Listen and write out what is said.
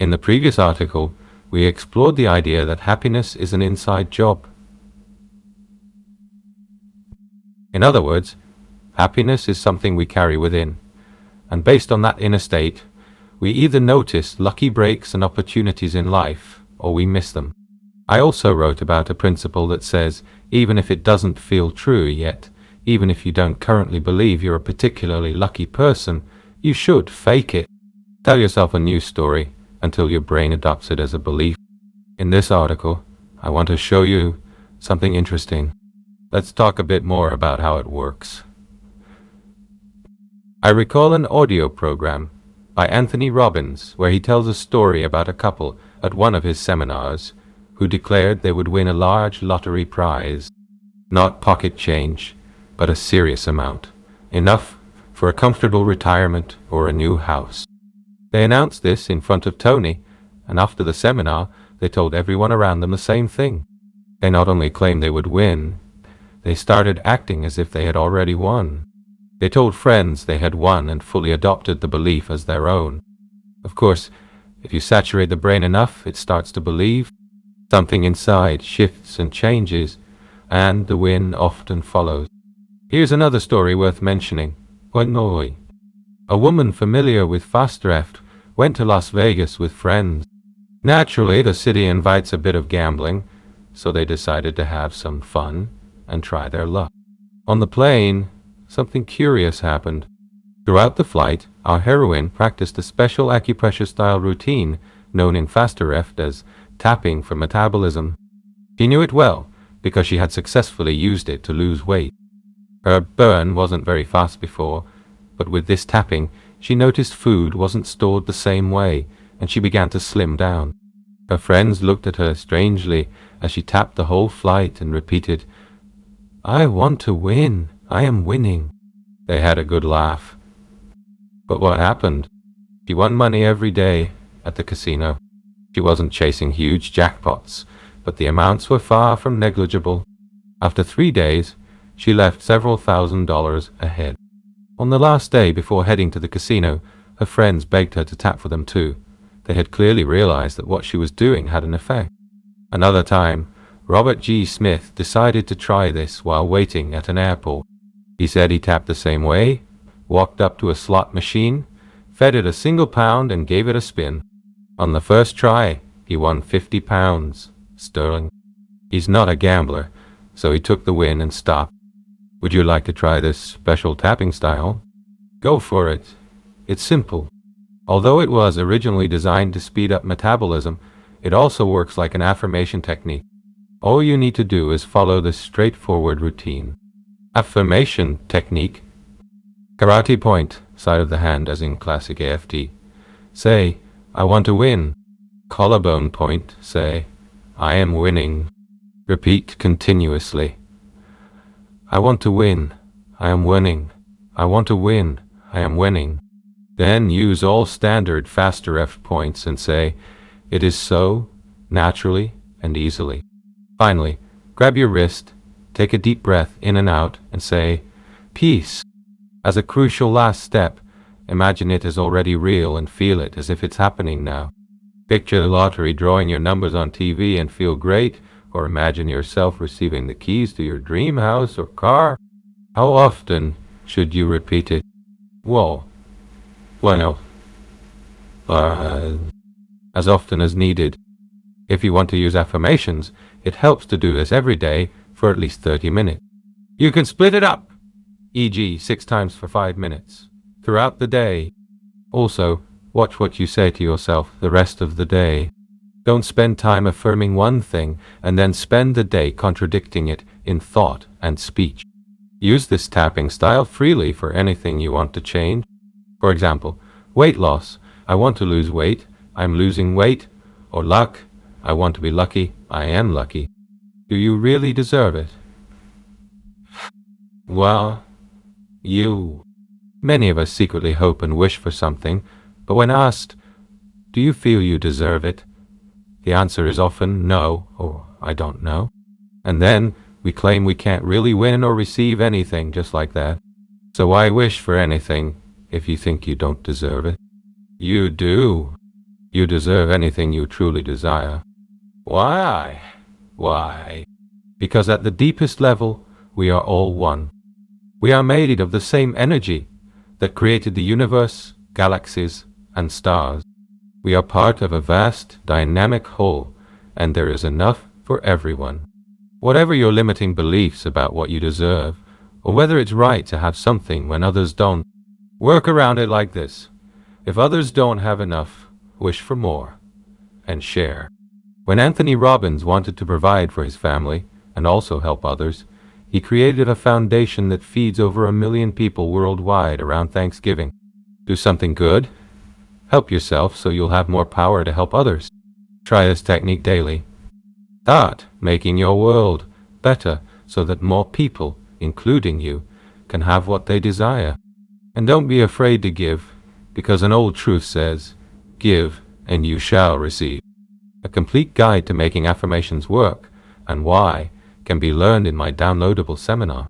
In the previous article, we explored the idea that happiness is an inside job. In other words, happiness is something we carry within, and based on that inner state, we either notice lucky breaks and opportunities in life, or we miss them. I also wrote about a principle that says, even if it doesn't feel true yet, even if you don't currently believe you're a particularly lucky person, you should fake it. Tell yourself a new story until your brain adopts it as a belief. In this article, I want to show you something interesting. Let's talk a bit more about how it works. I recall an audio program by Anthony Robbins where he tells a story about a couple at one of his seminars who declared they would win a large lottery prize. Not pocket change, but a serious amount, enough for a comfortable retirement or a new house. They announced this in front of Tony, and after the seminar, they told everyone around them the same thing. They not only claimed they would win, they started acting as if they had already won. They told friends they had won and fully adopted the belief as their own. Of course, if you saturate the brain enough, it starts to believe. Something inside shifts and changes, and the win often follows. Here's another story worth mentioning. Illinois. A woman familiar with fast theft went to Las Vegas with friends. Naturally, the city invites a bit of gambling, so they decided to have some fun and try their luck. On the plane, something curious happened. Throughout the flight, our heroine practiced a special acupressure-style routine known in fast theft as tapping for metabolism. She knew it well because she had successfully used it to lose weight. Her burn wasn't very fast before, but with this tapping, she noticed food wasn't stored the same way, and she began to slim down. Her friends looked at her strangely as she tapped the whole flight and repeated, "I want to win. I am winning." They had a good laugh. But what happened? She won money every day at the casino. She wasn't chasing huge jackpots, but the amounts were far from negligible. After 3 days, she left several $1,000s ahead. On the last day before heading to the casino, her friends begged her to tap for them too. They had clearly realized that what she was doing had an effect. Another time, Robert G. Smith decided to try this while waiting at an airport. He said he tapped the same way, walked up to a slot machine, fed it a single pound and gave it a spin. On the first try, he won £50 sterling. He's not a gambler, so he took the win and stopped. Would you like to try this special tapping style? Go for it. It's simple. Although it was originally designed to speed up metabolism, it also works like an affirmation technique. All you need to do is follow this straightforward routine. Affirmation technique. Karate point, side of the hand as in classic AFT. Say, "I want to win." Collarbone point, say, "I am winning." Repeat continuously. I want to win. I am winning. I want to win. I am winning. Then use all standard faster F points and say, "It is so, naturally and easily." Finally, grab your wrist, take a deep breath in and out, and say, "Peace." As a crucial last step, imagine it as already real and feel it as if it's happening now. Picture the lottery drawing your numbers on TV and feel great, or imagine yourself receiving the keys to your dream house or car. How often should you repeat it? Well, as often as needed. If you want to use affirmations, it helps to do this every day for at least 30 minutes. You can split it up, e.g. 6 times for 5 minutes, throughout the day. Also, watch what you say to yourself the rest of the day. Don't spend time affirming one thing and then spend the day contradicting it in thought and speech. Use this tapping style freely for anything you want to change. For example, weight loss, I want to lose weight, I'm losing weight, or luck, I want to be lucky, I am lucky. Do you really deserve it? Well, Many of us secretly hope and wish for something, but when asked, "Do you feel you deserve it?" the answer is often no, or I don't know. And then we claim we can't really win or receive anything just like that. So why wish for anything if you think you don't deserve it? You do. You deserve anything you truly desire. Why? Why? Because at the deepest level, we are all one. We are made of the same energy that created the universe, galaxies, and stars. We are part of a vast, dynamic whole, and there is enough for everyone. Whatever your limiting beliefs about what you deserve, or whether it's right to have something when others don't, work around it like this. If others don't have enough, wish for more, and share. When Anthony Robbins wanted to provide for his family, and also help others, he created a foundation that feeds over 1 million people worldwide around Thanksgiving. Do something good. Help yourself so you'll have more power to help others. Try this technique daily. Start making your world better so that more people, including you, can have what they desire. And don't be afraid to give, because an old truth says, "Give, and you shall receive." A complete guide to making affirmations work and why can be learned in my downloadable seminar.